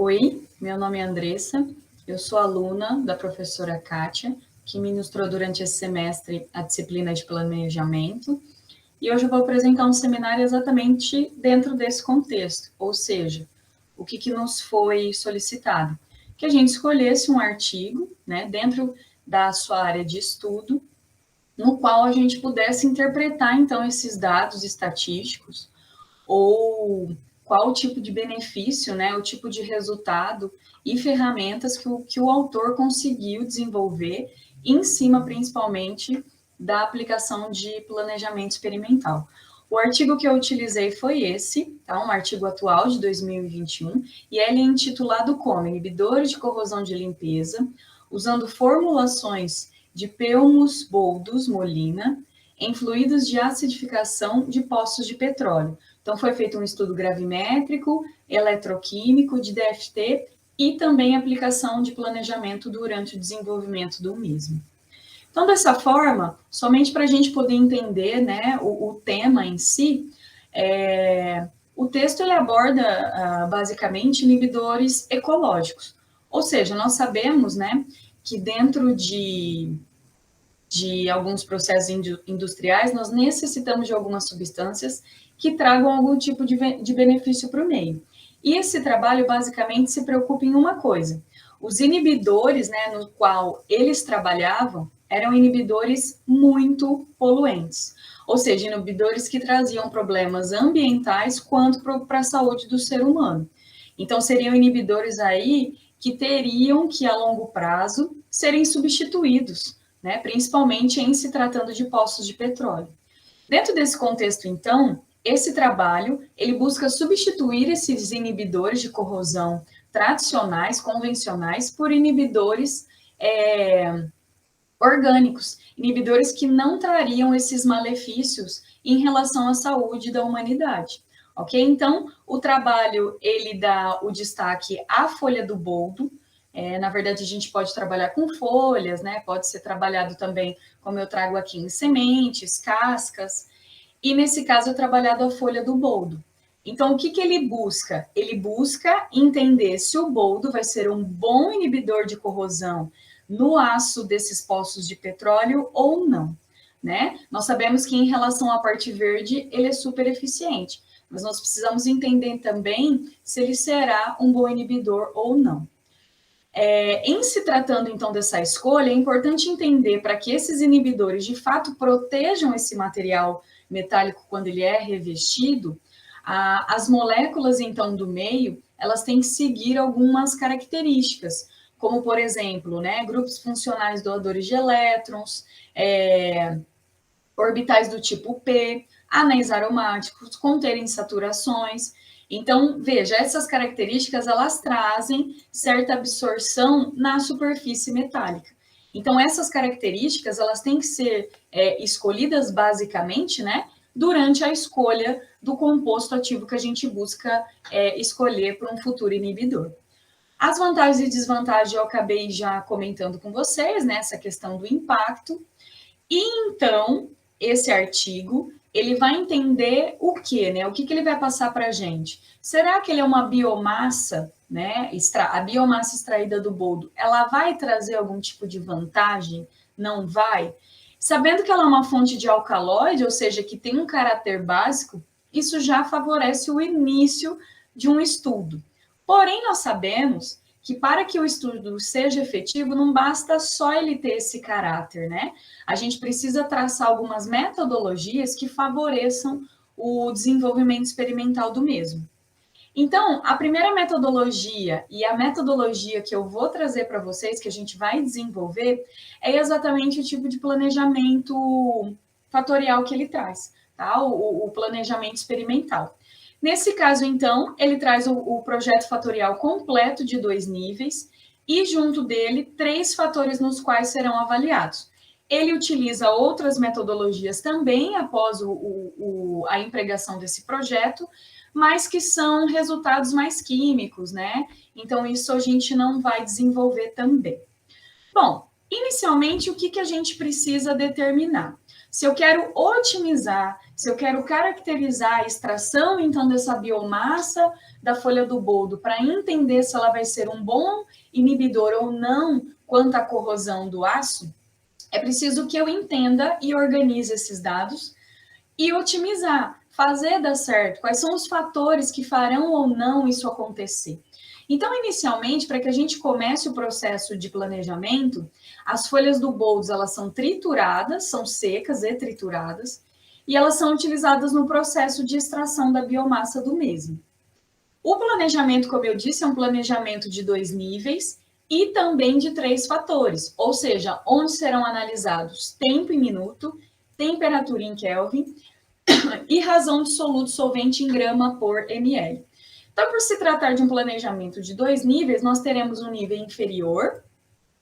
Oi, meu nome é Andressa, eu sou aluna da professora Kátia, que ministrou durante esse semestre a disciplina de planejamento, e hoje eu vou apresentar um seminário exatamente dentro desse contexto, ou seja, o que nos foi solicitado? Que a gente escolhesse um artigo, né, dentro da sua área de estudo, no qual a gente pudesse interpretar, então, esses dados estatísticos, ou qual o tipo de benefício, né, o tipo de resultado e ferramentas que o autor conseguiu desenvolver em cima, principalmente, da aplicação de planejamento experimental. O artigo que eu utilizei foi esse, tá? Um artigo atual de 2021, e ele é intitulado como Inibidores de Corrosão de Limpeza, usando formulações de Pelmus Boldos Molina em fluidos de acidificação de poços de petróleo. Então, foi feito um estudo gravimétrico, eletroquímico, de DFT e também aplicação de planejamento durante o desenvolvimento do mesmo. Então, dessa forma, somente para a gente poder entender, né, o tema em si, o texto ele aborda basicamente inibidores ecológicos. Ou seja, nós sabemos, né, que dentro de alguns processos industriais, nós necessitamos de algumas substâncias que tragam algum tipo de benefício para o meio. E esse trabalho, basicamente, se preocupa em uma coisa. Os inibidores, né, no qual eles trabalhavam, eram inibidores muito poluentes. Ou seja, inibidores que traziam problemas ambientais quanto para a saúde do ser humano. Então, seriam inibidores aí que teriam que, a longo prazo, serem substituídos, né, principalmente em se tratando de poços de petróleo. Dentro desse contexto, então, esse trabalho, ele busca substituir esses inibidores de corrosão tradicionais, convencionais, por inibidores orgânicos, inibidores que não trariam esses malefícios em relação à saúde da humanidade. Ok? Então, o trabalho, ele dá o destaque à folha do boldo. Na verdade, a gente pode trabalhar com folhas, né? Pode ser trabalhado também, como eu trago aqui, em sementes, cascas. E, nesse caso, é trabalhado a folha do boldo. Então, o que ele busca? Ele busca entender se o boldo vai ser um bom inibidor de corrosão no aço desses poços de petróleo ou não, né? Nós sabemos que, em relação à parte verde, ele é super eficiente, mas nós precisamos entender também se ele será um bom inibidor ou não. Em se tratando, então, dessa escolha, é importante entender para que esses inibidores, de fato, protejam esse material metálico quando ele é revestido, as moléculas, então, do meio, elas têm que seguir algumas características, como, por exemplo, né, grupos funcionais doadores de elétrons, orbitais do tipo P, anéis aromáticos, conterem saturações. Então, veja, essas características, elas trazem certa absorção na superfície metálica. Então, essas características, elas têm que ser escolhidas basicamente, né, durante a escolha do composto ativo que a gente busca escolher para um futuro inibidor. As vantagens e desvantagens eu acabei já comentando com vocês, né, essa questão do impacto. E então, esse artigo, ele vai entender o quê, né? O que ele vai passar para a gente? Será que ele é uma biomassa, né? A biomassa extraída do boldo, ela vai trazer algum tipo de vantagem? Não vai? Sabendo que ela é uma fonte de alcaloide, ou seja, que tem um caráter básico, isso já favorece o início de um estudo. Porém, nós sabemos que para que o estudo seja efetivo, não basta só ele ter esse caráter, né? A gente precisa traçar algumas metodologias que favoreçam o desenvolvimento experimental do mesmo. Então, a primeira metodologia e a metodologia que eu vou trazer para vocês, que a gente vai desenvolver, é exatamente o tipo de planejamento fatorial que ele traz, tá? O planejamento experimental. Nesse caso, então, ele traz o projeto fatorial completo de 2 níveis e, junto dele, 3 fatores nos quais serão avaliados. Ele utiliza outras metodologias também após a empregação desse projeto, mas que são resultados mais químicos, né? Então, isso a gente não vai desenvolver também. Bom, inicialmente, o que a gente precisa determinar? Se eu quero otimizar, se eu quero caracterizar a extração, então, dessa biomassa da folha do boldo, para entender se ela vai ser um bom inibidor ou não quanto à corrosão do aço, é preciso que eu entenda e organize esses dados e otimizar, fazer dar certo, quais são os fatores que farão ou não isso acontecer. Então, inicialmente, para que a gente comece o processo de planejamento, as folhas do boldo, elas são trituradas, são secas e trituradas, e elas são utilizadas no processo de extração da biomassa do mesmo. O planejamento, como eu disse, é um planejamento de 2 níveis e também de 3 fatores, ou seja, onde serão analisados tempo em minuto, temperatura em Kelvin e razão de soluto solvente em grama por ml. Então, por se tratar de um planejamento de 2 níveis, nós teremos um nível inferior,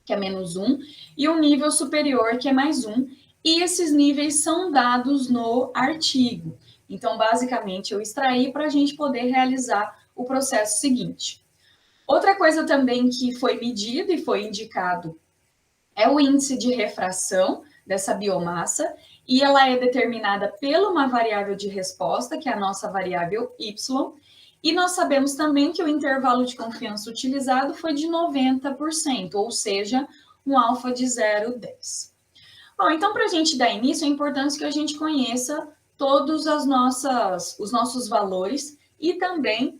que é -1, e um nível superior, que é +1, e esses níveis são dados no artigo. Então, basicamente, eu extraí para a gente poder realizar o processo seguinte. Outra coisa também que foi medido e foi indicado é o índice de refração dessa biomassa, e ela é determinada por uma variável de resposta, que é a nossa variável y, e nós sabemos também que o intervalo de confiança utilizado foi de 90%, ou seja, um alfa de 0,10. Bom, então, para a gente dar início, é importante que a gente conheça todos os nossos valores e também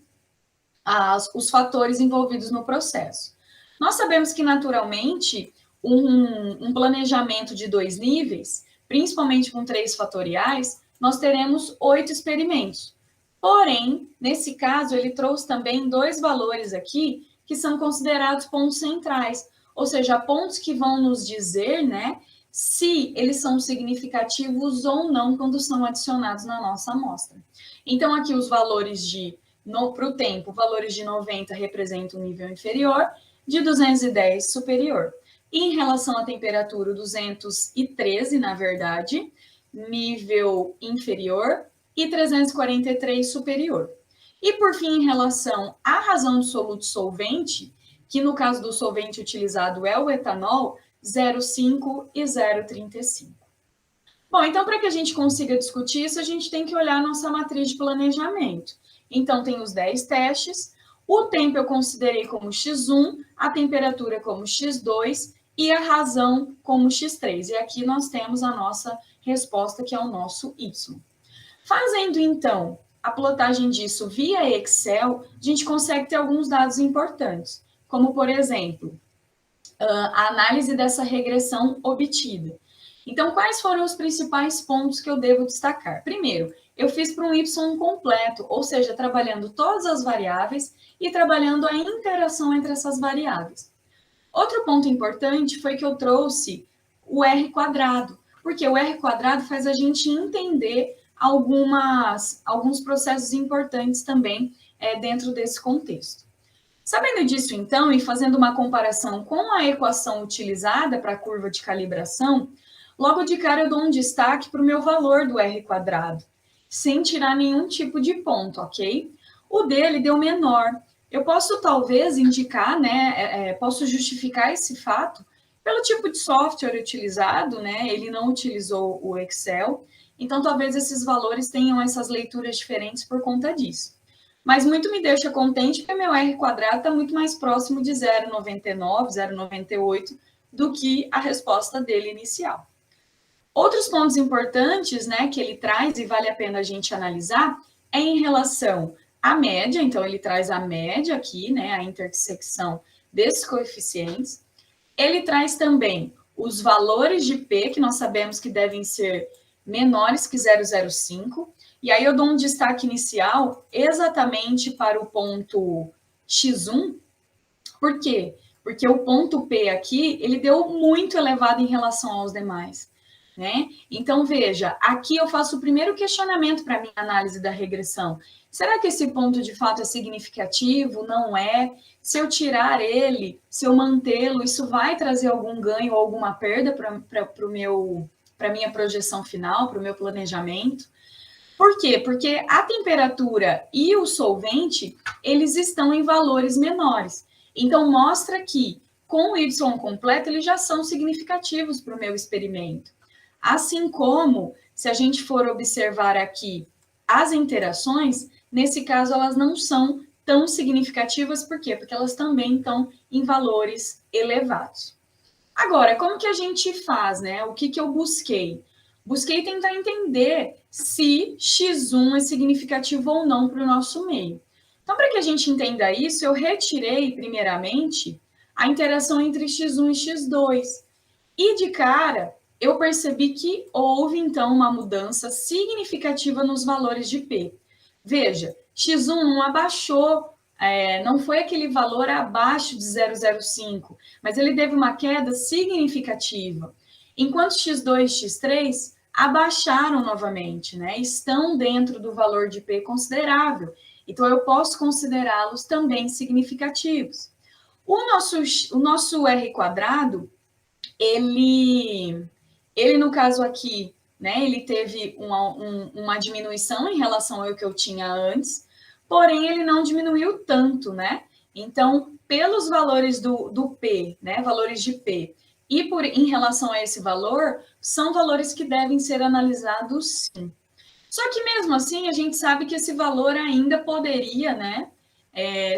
os fatores envolvidos no processo. Nós sabemos que, naturalmente, um planejamento de 2 níveis, principalmente com 3 fatoriais, nós teremos 8 experimentos. Porém, nesse caso, ele trouxe também 2 valores aqui que são considerados pontos centrais, ou seja, pontos que vão nos dizer, né, se eles são significativos ou não quando são adicionados na nossa amostra. Então, aqui os valores para o tempo, valores de 90 representam o nível inferior, de 210 superior. E em relação à temperatura, 213, na verdade, nível inferior, e 343 superior. E por fim, em relação à razão de soluto solvente, que no caso do solvente utilizado é o etanol, 0,5 e 0,35. Bom, então para que a gente consiga discutir isso, a gente tem que olhar a nossa matriz de planejamento. Então tem os 10 testes, o tempo eu considerei como x1, a temperatura como x2 e a razão como x3. E aqui nós temos a nossa resposta, que é o nosso y. Fazendo, então, a plotagem disso via Excel, a gente consegue ter alguns dados importantes, como, por exemplo, a análise dessa regressão obtida. Então, quais foram os principais pontos que eu devo destacar? Primeiro, eu fiz para um Y completo, ou seja, trabalhando todas as variáveis e trabalhando a interação entre essas variáveis. Outro ponto importante foi que eu trouxe o R quadrado, porque o R quadrado faz a gente entender alguns processos importantes também dentro desse contexto. Sabendo disso, então, e fazendo uma comparação com a equação utilizada para a curva de calibração, logo de cara eu dou um destaque para o meu valor do R quadrado, sem tirar nenhum tipo de ponto, ok? O dele deu menor. Eu posso talvez indicar, né, posso justificar esse fato pelo tipo de software utilizado, né? Ele não utilizou o Excel, então talvez esses valores tenham essas leituras diferentes por conta disso. Mas muito me deixa contente porque meu R quadrado está muito mais próximo de 0,99, 0,98 do que a resposta dele inicial. Outros pontos importantes, né, que ele traz e vale a pena a gente analisar é em relação à média. Então, ele traz a média aqui, né, a intersecção desses coeficientes. Ele traz também os valores de P, que nós sabemos que devem ser menores que 0,05. E aí eu dou um destaque inicial exatamente para o ponto x1. Por quê? Porque o ponto P aqui, ele deu muito elevado em relação aos demais, né? Então, veja, aqui eu faço o primeiro questionamento para a minha análise da regressão. Será que esse ponto de fato é significativo? Não é? Se eu tirar ele, se eu mantê-lo, isso vai trazer algum ganho ou alguma perda para a minha projeção final, para o meu planejamento? Por quê? Porque a temperatura e o solvente, eles estão em valores menores. Então, mostra que com o Y completo, eles já são significativos para o meu experimento. Assim como, se a gente for observar aqui as interações, nesse caso elas não são tão significativas, por quê? Porque elas também estão em valores elevados. Agora, como que a gente faz, né? O que eu busquei? Busquei tentar entender se x1 é significativo ou não para o nosso meio. Então, para que a gente entenda isso, eu retirei, primeiramente, a interação entre x1 e x2. E, de cara, eu percebi que houve, então, uma mudança significativa nos valores de P. Veja, x1 não abaixou, não foi aquele valor abaixo de 0,05, mas ele teve uma queda significativa. Enquanto x2 e x3 abaixaram novamente, né? Estão dentro do valor de P considerável. Então, eu posso considerá-los também significativos. O nosso R quadrado, ele no caso aqui, né, ele teve uma diminuição em relação ao que eu tinha antes, porém ele não diminuiu tanto, né? Então, pelos valores do P, né, valores de P, e em relação a esse valor, são valores que devem ser analisados sim. Só que mesmo assim, a gente sabe que esse valor ainda poderia, né,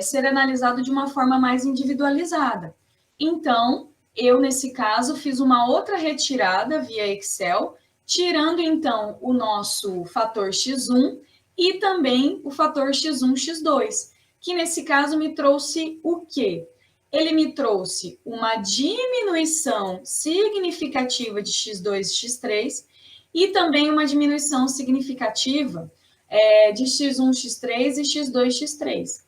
ser analisado de uma forma mais individualizada. Então, eu, nesse caso, fiz uma outra retirada via Excel, tirando, então, o nosso fator x1 e também o fator x1, x2, que, nesse caso, me trouxe o quê? Ele me trouxe uma diminuição significativa de x2 e x3 e também uma diminuição significativa de x1, x3 e x2, x3.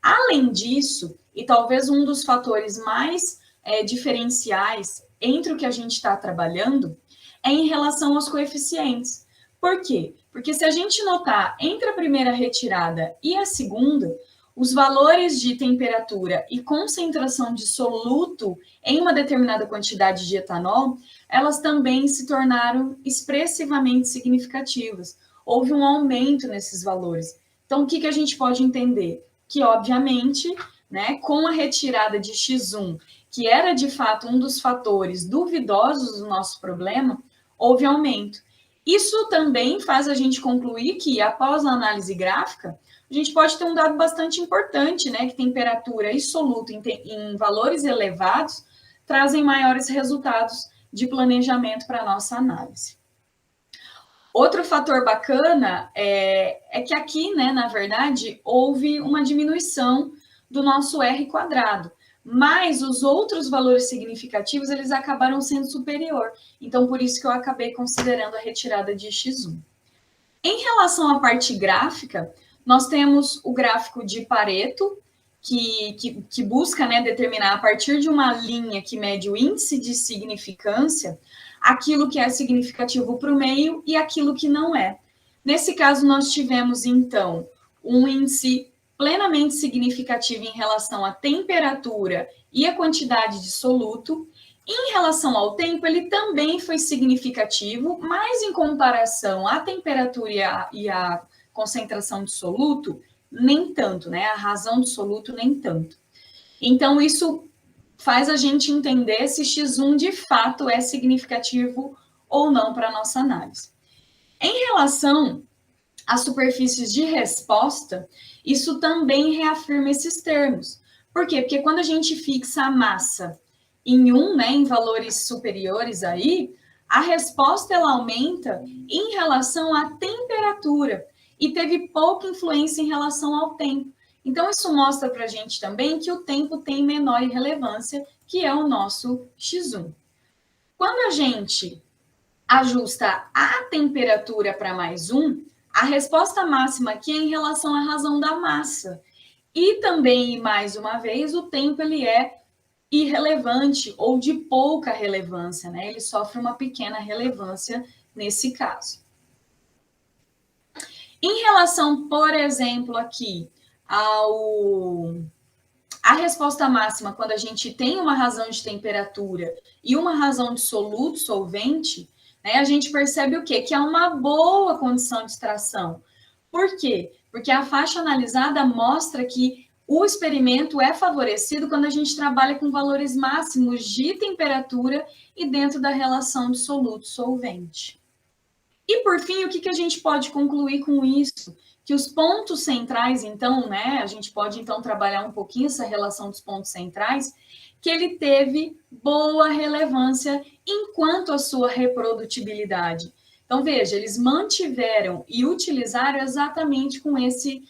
Além disso, e talvez um dos fatores mais diferenciais entre o que a gente está trabalhando, é em relação aos coeficientes. Por quê? Porque se a gente notar entre a primeira retirada e a segunda, os valores de temperatura e concentração de soluto em uma determinada quantidade de etanol, elas também se tornaram expressivamente significativas. Houve um aumento nesses valores. Então, o que a gente pode entender? Que, obviamente, né, com a retirada de x1, que era de fato um dos fatores duvidosos do nosso problema, houve aumento. Isso também faz a gente concluir que, após a análise gráfica, a gente pode ter um dado bastante importante, né, que temperatura e soluto em valores elevados trazem maiores resultados de planejamento para a nossa análise. Outro fator bacana é que aqui, né, na verdade, houve uma diminuição do nosso R quadrado, mas os outros valores significativos, eles acabaram sendo superior. Então, por isso que eu acabei considerando a retirada de x1. Em relação à parte gráfica, nós temos o gráfico de Pareto, que busca, né, determinar a partir de uma linha que mede o índice de significância, aquilo que é significativo para o meio e aquilo que não é. Nesse caso, nós tivemos, então, um índice plenamente significativo em relação à temperatura e à quantidade de soluto. Em relação ao tempo, ele também foi significativo, mas em comparação à temperatura e à concentração de soluto, nem tanto, né? A razão do soluto, nem tanto. Então, isso faz a gente entender se x1 de fato é significativo ou não para a nossa análise. Em relação às superfícies de resposta, isso também reafirma esses termos. Por quê? Porque quando a gente fixa a massa em 1, né, em valores superiores aí, a resposta ela aumenta em relação à temperatura e teve pouca influência em relação ao tempo. Então, isso mostra para a gente também que o tempo tem menor relevância, que é o nosso x1. Quando a gente ajusta a temperatura para mais 1, a resposta máxima aqui é em relação à razão da massa. E também, mais uma vez, o tempo ele é irrelevante ou de pouca relevância, né? Ele sofre uma pequena relevância nesse caso. Em relação, por exemplo, aqui a resposta máxima, quando a gente tem uma razão de temperatura e uma razão de soluto solvente, né, a gente percebe o quê? Que há uma boa condição de extração. Por quê? Porque a faixa analisada mostra que o experimento é favorecido quando a gente trabalha com valores máximos de temperatura e dentro da relação de soluto-solvente. E, por fim, o que a gente pode concluir com isso? Que os pontos centrais, então, né, a gente pode, então, trabalhar um pouquinho essa relação dos pontos centrais, que ele teve boa relevância enquanto a sua reprodutibilidade. Então, veja, eles mantiveram e utilizaram exatamente com esse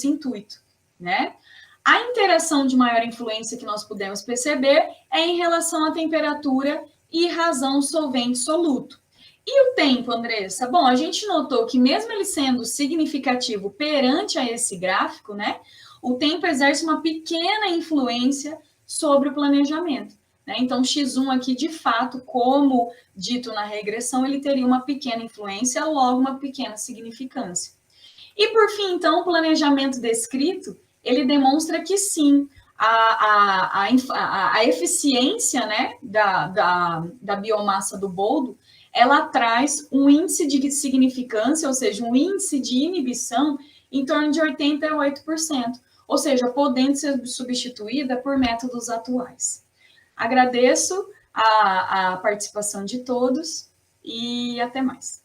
intuito, né? A interação de maior influência que nós pudemos perceber é em relação à temperatura e razão solvente-soluto. E o tempo, Andressa? Bom, a gente notou que mesmo ele sendo significativo perante a esse gráfico, né, o tempo exerce uma pequena influência sobre o planejamento. Né? Então, X1 aqui, de fato, como dito na regressão, ele teria uma pequena influência, logo uma pequena significância. E, por fim, então, o planejamento descrito, ele demonstra que sim, a eficiência, né, da biomassa do boldo, ela traz um índice de significância, ou seja, um índice de inibição em torno de 88%, ou seja, podendo ser substituída por métodos atuais. Agradeço a participação de todos e até mais.